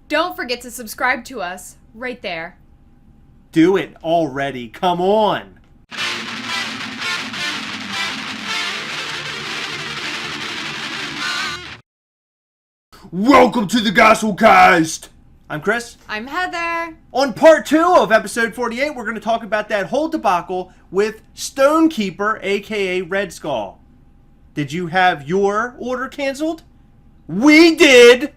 Don't forget to subscribe to us right there. Do it already. Come on. Welcome to the Gasselcast. I'm Chris. I'm Heather. On part 2 of episode 48, we're going to talk about that whole debacle with Stonekeeper, aka Red Skull. Did you have your order canceled? We did!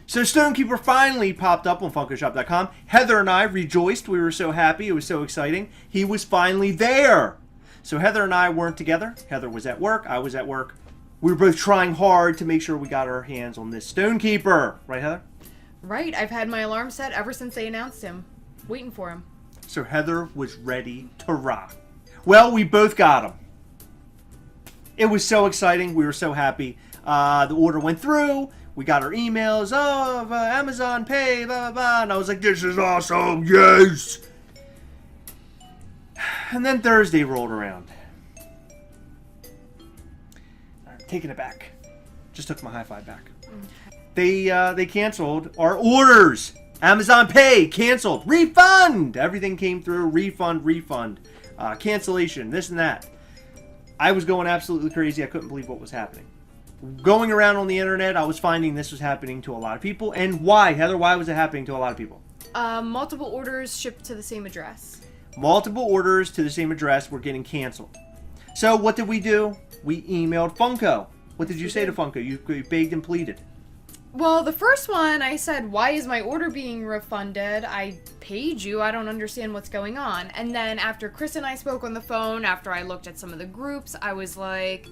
So Stonekeeper finally popped up on FunkoShop.com. Heather and I rejoiced. We were so happy. It was so exciting. He was finally there. So Heather and I weren't together. Heather was at work. I was at work. We were both trying hard to make sure we got our hands on this Stonekeeper. Right, Heather? Right. I've had my alarm set ever since they announced him. Waiting for him. So Heather was ready to rock. Well, we both got him. It was so exciting. We were so happy. The order went through. We got our emails. Oh, Amazon Pay, blah, blah, blah. And I was like, this is awesome. Yes. And then Thursday rolled around. Taking it back. Just took my high five back. They canceled our orders. Amazon Pay canceled. Refund. Everything came through. Refund. Cancellation. This and that. I was going absolutely crazy. I couldn't believe what was happening. Going around on the internet, I was finding this was happening to a lot of people. And why, Heather? Why was it happening to a lot of people? Multiple orders shipped to the same address. Multiple orders to the same address were getting canceled. So what did we do? We emailed Funko. What did you say to Funko? You begged and pleaded. Well, the first one, I said, why is my order being refunded? I paid you. I don't understand what's going on. And then after Chris and I spoke on the phone, after I looked at some of the groups, I was like,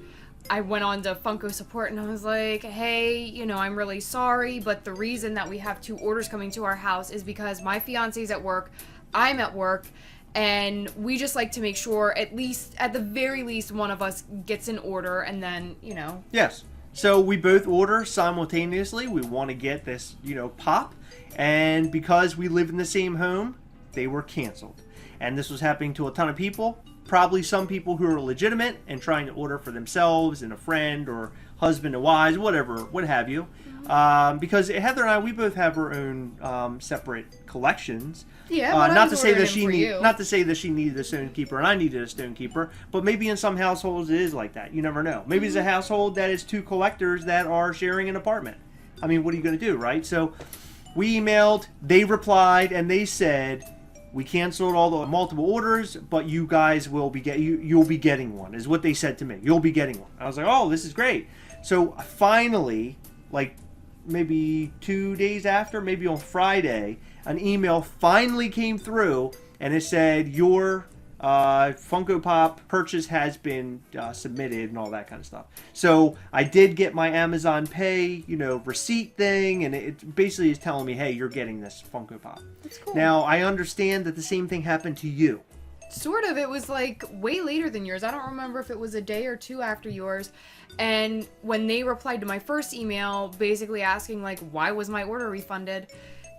I went on to Funko support and I was like, hey, I'm really sorry, but the reason that we have 2 orders coming to our house is because my fiance's at work, I'm at work, and we just like to make sure at the very least one of us gets an order, and then Yes. So we both order simultaneously. We want to get this pop, and because we live in the same home, they were canceled. And this was happening to a ton of people. Probably some people who are legitimate and trying to order for themselves and a friend or husband and wives, whatever, what have you. Because Heather and I, we both have our own separate collections. Yeah, not to say that she needed a Stonekeeper and I needed a Stonekeeper, but maybe in some households it is like that. You never know. Maybe it's a household that is 2 collectors that are sharing an apartment. I mean, what are you going to do, right? So we emailed, they replied, and they said, we canceled all the multiple orders, but you guys will be you'll be getting one, is what they said to me. You'll be getting one. I was like, oh, this is great. So finally, like maybe 2 days after, maybe on Friday, an email finally came through, and it said your Funko Pop purchase has been submitted and all that kind of stuff. So I did get my Amazon Pay, receipt thing, and it basically is telling me, hey, you're getting this Funko Pop. That's cool. Now, I understand that the same thing happened to you. Sort of. It was like way later than yours. I don't remember if it was a day or 2 after yours. And when they replied to my first email, basically asking like, why was my order refunded?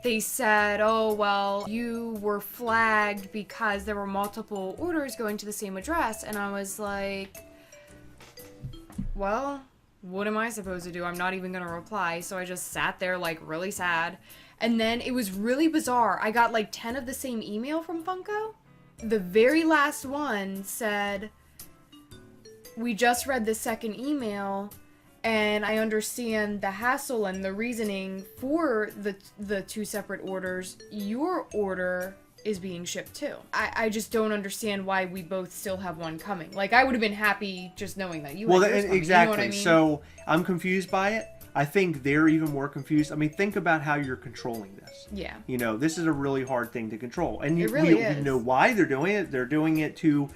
They said, oh, well, you were flagged because there were multiple orders going to the same address. And I was like, well, what am I supposed to do? I'm not even going to reply. So I just sat there like really sad. And then it was really bizarre. I got like 10 of the same email from Funko. The very last one said, we just read the second email, and I understand the hassle and the reasoning for the 2 separate orders. Your order is being shipped too. I just don't understand why we both still have one coming. Like, I would have been happy just knowing that you had yours coming. Exactly. You know what I mean? So I'm confused by it. I think they're even more confused. I mean, think about how you're controlling this. Yeah. This is a really hard thing to control. And It really is. You know why they're doing it. They're doing it to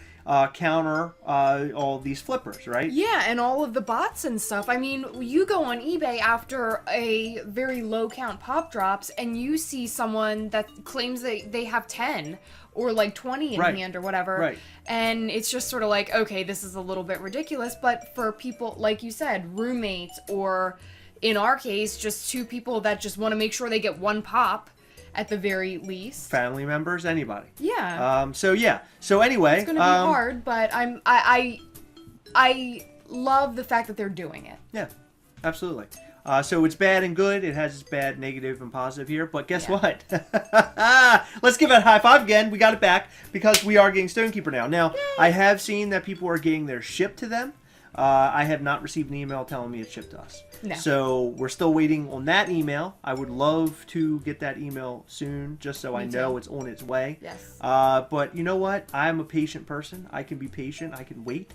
counter all these flippers, right? Yeah, and all of the bots and stuff. I mean, you go on eBay after a very low count pop drops, and you see someone that claims they have 10 or like 20 in hand or whatever. Right. And it's just sort of like, okay, this is a little bit ridiculous. But for people, like you said, roommates, or in our case, just 2 people that just want to make sure they get 1 pop at the very least. Family members, anybody. Yeah. So anyway, it's gonna be hard, but I love the fact that they're doing it. Yeah, absolutely. So it's bad and good. It has its bad, negative, and positive here. But guess what? Let's give it a high five again. We got it back because we are getting Stonekeeper now. Now, I have seen that people are getting their shipped to them. I have not received an email telling me it's shipped to us. No. So we're still waiting on that email. I would love to get that email soon just so I know it's on its way. Yes. But you know what? I'm a patient person. I can be patient. I can wait.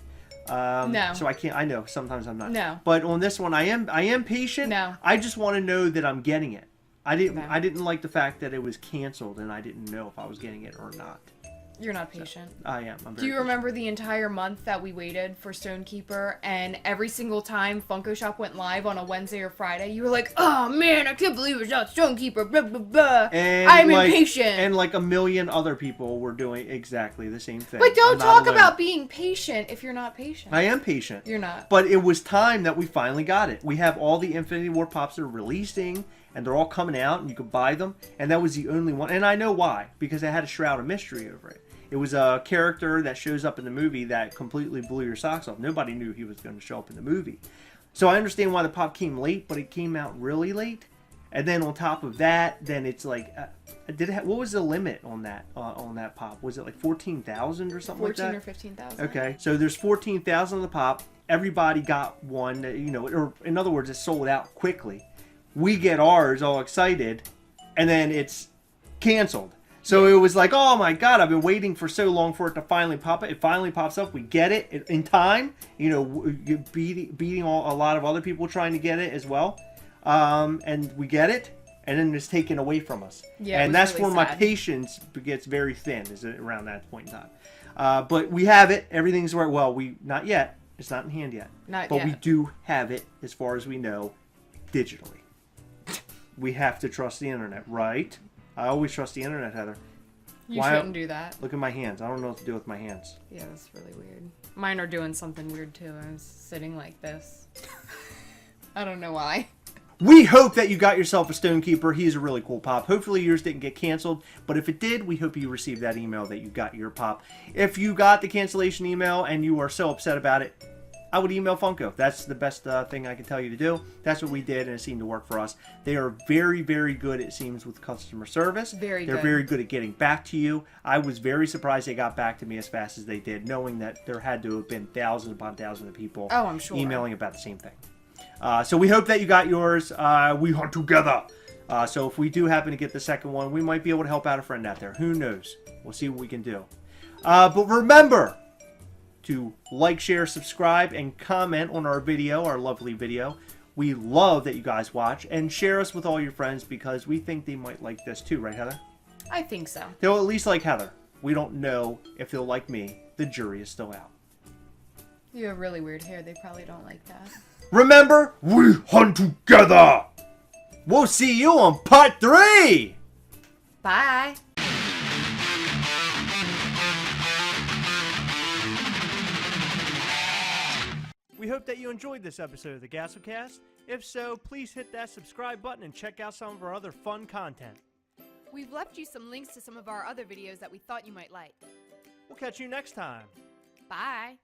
No. So I can't. I know sometimes I'm not. No. But on this one, I am patient. No. I just want to know that I'm getting it. I didn't. No. I didn't like the fact that it was canceled and I didn't know if I was getting it or not. You're not patient. So, I am. I'm very Do you patient. remember the entire month that we waited for Stonekeeper, and every single time Funko Shop went live on a Wednesday or Friday, you were like, "Oh man, I can't believe it's not Stonekeeper." Blah blah blah. And I'm like, impatient. And like a million other people were doing exactly the same thing. But don't I'm not talk alone. about being patient if you're not patient. I am patient. You're not. But it was time that we finally got it. We have all the Infinity War Pops that are releasing, and they're all coming out, and you could buy them. And that was the only one. And I know why. Because it had a shroud of mystery over it. It was a character that shows up in the movie that completely blew your socks off. Nobody knew he was going to show up in the movie. So I understand why the pop came late, but it came out really late. And then on top of that, then it's like, what was the limit on that pop? Was it like 14,000 or something like that? 14 or 15,000. Okay, so there's 14,000 on the pop. Everybody got one, or in other words, it sold out quickly. We get ours all excited, and then it's canceled. So it was like, oh my God, I've been waiting for so long for it to finally pop up. It finally pops up. We get it in time, beating a lot of other people trying to get it as well. And we get it, and then it's taken away from us. Yeah, and that's really where my sad. patience gets very thin, is around that point in time. But we have it. Everything's right. Well, not yet. It's not in hand yet. Not but yet. we do have it, as far as we know, digitally. We have to trust the internet, right? I always trust the internet, Heather. You shouldn't do that. Look at my hands. I don't know what to do with my hands. Yeah, that's really weird. Mine are doing something weird too. I was sitting like this. I don't know why. We hope that you got yourself a Stonekeeper. He's a really cool pop. Hopefully yours didn't get canceled, but if it did, we hope you received that email that you got your pop. If you got the cancellation email and you are so upset about it, I would email Funko. That's the best thing I can tell you to do. That's what we did, and it seemed to work for us. They are very, very good, it seems, with customer service. Very They're good. very good at getting back to you. I was very surprised they got back to me as fast as they did, knowing that there had to have been thousands upon thousands of people I'm sure. emailing about the same thing. So we hope that you got yours. We hunt together. So if we do happen to get the second one, we might be able to help out a friend out there. Who knows? We'll see what we can do. But remember to like, share, subscribe, and comment on our video, our lovely video. We love that you guys watch, and share us with all your friends because we think they might like this too, right, Heather? I think so. They'll at least like Heather. We don't know if they'll like me. The jury is still out. You have really weird hair. They probably don't like that. Remember, we hunt together! We'll see you on part 3! Bye. We hope that you enjoyed this episode of the GasselCast. If so, please hit that subscribe button and check out some of our other fun content. We've left you some links to some of our other videos that we thought you might like. We'll catch you next time. Bye.